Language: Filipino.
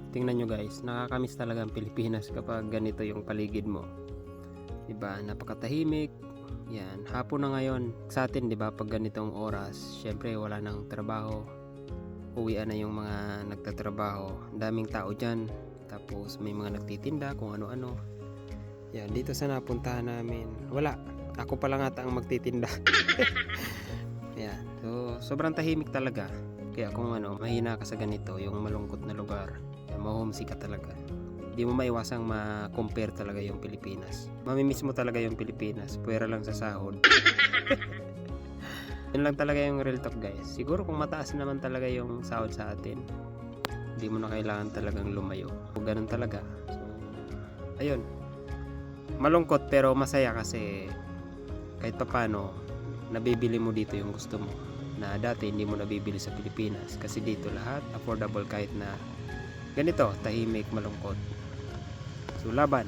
Tingnan nyo guys, nakakamiss talaga ang Pilipinas kapag ganito yung paligid mo. Diba, napakatahimik. Yan, hapon na ngayon sa atin, diba, pag ganitong oras, syempre wala nang trabaho. Uwian na yung mga nagtatrabaho. Daming tao dyan. Tapos may mga nagtitinda kung ano-ano. Yan, dito sa napuntahan namin, wala. Ako pa lang ata ang magtitinda. Yan, so sobrang tahimik talaga. Kaya kung mahina ka sa ganito, yung malungkot na lugar, ma-homesick ka talaga. Di mo maiwasang ma-compare talaga yung Pilipinas. Mamimiss mo talaga yung Pilipinas, puwera lang sa sahod. Yun lang talaga yung real talk guys. Siguro kung mataas naman talaga yung sahod sa atin, hindi mo na kailangan talagang lumayo. O ganun talaga. So, ayun. Malungkot pero masaya kasi kahit papano, nabibili mo dito yung gusto mo. Na dati hindi mo nabibili sa Pilipinas. Kasi dito lahat affordable kahit na ganito, tahimik, malungkot. So laban.